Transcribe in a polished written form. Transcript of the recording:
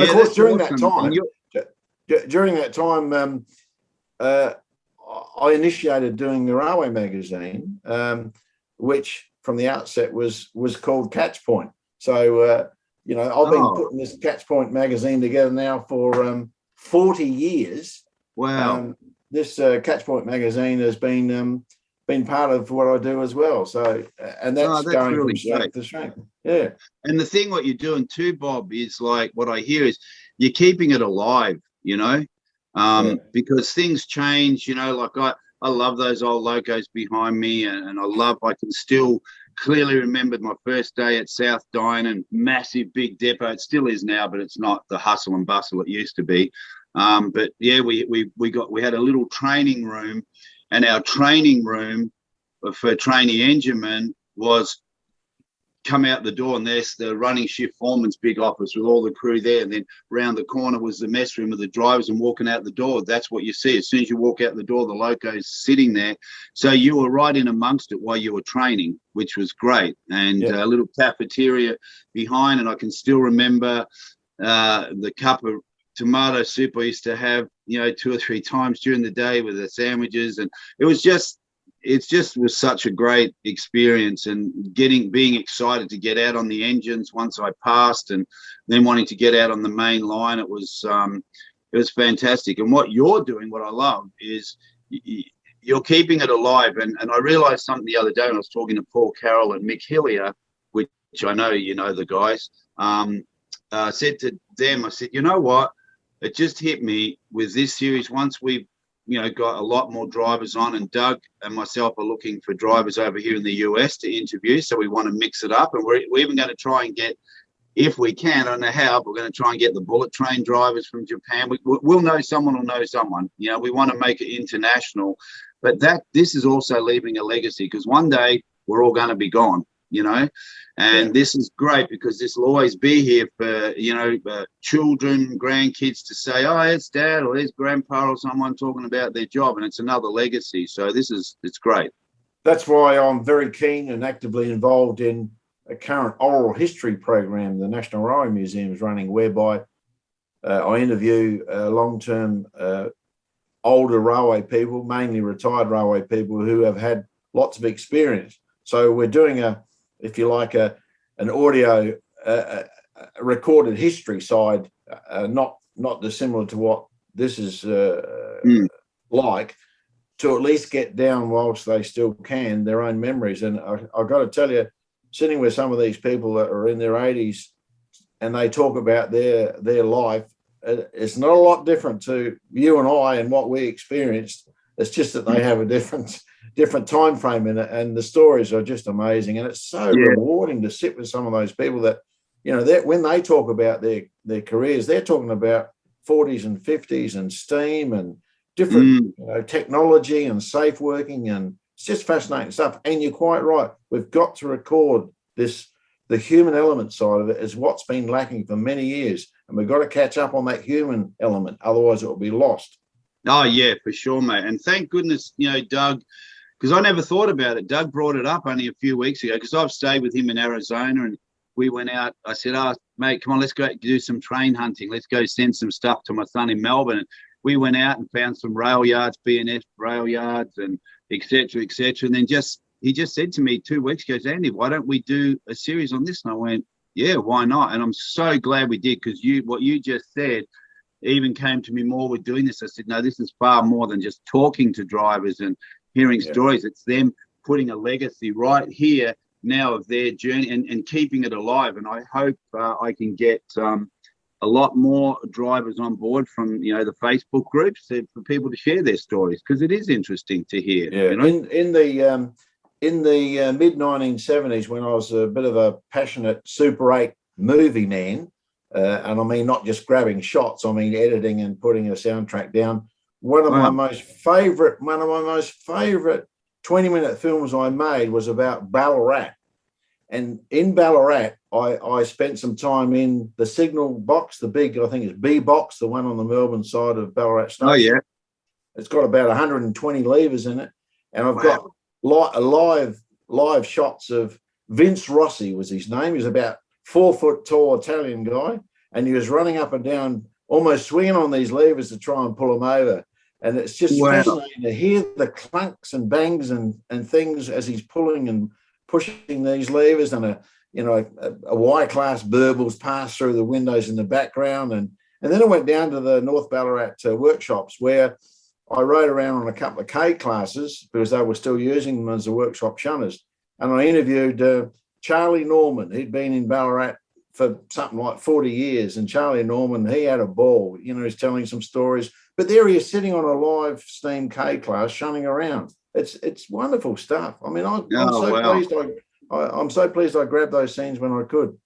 And of Yeah, course, that's awesome. during that time, I initiated doing the Railway magazine, which from the outset was called Catch Point. So, I've been putting this Catch Point magazine together now for 40 years. Wow. This Catch Point magazine has been part of what I do as well. So, and that's going really from strength to strength. Yeah. And the thing what you're doing too, Bob, is like what I hear is you're keeping it alive, because things change, like I love those old locos behind me, and I can still clearly remember my first day at South Dynon, massive big depot. It still is now, but it's not the hustle and bustle it used to be. But yeah, we had a little training room, and our training room for trainee enginemen was come out the door, and there's the running shift foreman's big office with all the crew there, and then round the corner was the mess room with the drivers, and walking out the door, that's what you see. As soon as you walk out the door, the loco's sitting there. So you were right in amongst it while you were training, which was great. And a little cafeteria behind, and I can still remember the cup of tomato soup I used to have, 2 or 3 times during the day with the sandwiches, and it just was such a great experience, and being excited to get out on the engines once I passed, and then wanting to get out on the main line. It was fantastic. And what you're doing, what I love, is you're keeping it alive. And I realized something the other day when I was talking to Paul Carroll and Mick Hillier, which I know the guys, I said to them, I said, you know what? It just hit me with this series. Once we've got a lot more drivers on, and Doug and myself are looking for drivers over here in the US to interview. So we want to mix it up, and we're even going to try and get, if we can, I don't know how, but we're going to try and get the bullet train drivers from Japan. We'll know someone will know someone. We want to make it international, but this is also leaving a legacy, because one day we're all going to be gone. And this is great, because this will always be here for, children, grandkids to say, oh, it's dad or there's grandpa or someone talking about their job, and it's another legacy. So it's great. That's why I'm very keen and actively involved in a current oral history program the National Railway Museum is running, whereby I interview long-term older railway people, mainly retired railway people who have had lots of experience. So we're doing if you like, an audio recorded history side, not dissimilar to what this is like, to at least get down, whilst they still can, their own memories. And I've got to tell you, sitting with some of these people that are in their 80s and they talk about their life, it's not a lot different to you and I and what we experienced. It's just that they have a different time frame in it, and the stories are just amazing. And it's so rewarding to sit with some of those people that, when they talk about their careers, they're talking about 40s and 50s and steam and different technology and safe working, and it's just fascinating stuff. And you're quite right, we've got to record the human element side of it is what's been lacking for many years, and we've got to catch up on that human element, otherwise it will be lost. Oh yeah, for sure, mate. And thank goodness, Doug, because I never thought about it. Doug brought it up only a few weeks ago, because I've stayed with him in Arizona, and we went out. I said, oh, mate, come on, let's go do some train hunting. Let's go send some stuff to my son in Melbourne. And we went out and found some rail yards, B&F rail yards, and et cetera, et cetera. And then he just said to me 2 weeks ago, Andy, why don't we do a series on this? And I went, yeah, why not? And I'm so glad we did, because what you just said even came to me more with doing this. I said, no, this is far more than just talking to drivers and hearing stories. It's them putting a legacy right here now of their journey and keeping it alive. And I hope I can get a lot more drivers on board from the Facebook groups for people to share their stories, because it is interesting to hear. In the mid 1970s, when I was a bit of a passionate Super 8 movie man, and I mean not just grabbing shots, I mean editing and putting a soundtrack down, one of my most favorite 20-minute films I made was about Ballarat. And in Ballarat, I spent some time in the signal box, the big, I think it's B box, the one on the Melbourne side of Ballarat Station. Oh, yeah. It's got about 120 levers in it. And I've got live shots of Vince Rossi was his name. He was about 4 foot tall Italian guy. and he was running up and down, almost swinging on these levers to try and pull them over. And it's just fascinating to hear the clunks and bangs and things as he's pulling and pushing these levers, and a Y-class burbles pass through the windows in the background. And then I went down to the North Ballarat workshops, where I rode around on a couple of K classes because they were still using them as the workshop shunters. And I interviewed Charlie Norman. He'd been in Ballarat for something like 40 years. And Charlie Norman, he had a ball, he's telling some stories. But there he is sitting on a live steam K class shunting around. It's wonderful stuff. I mean, I'm so pleased I grabbed those scenes when I could.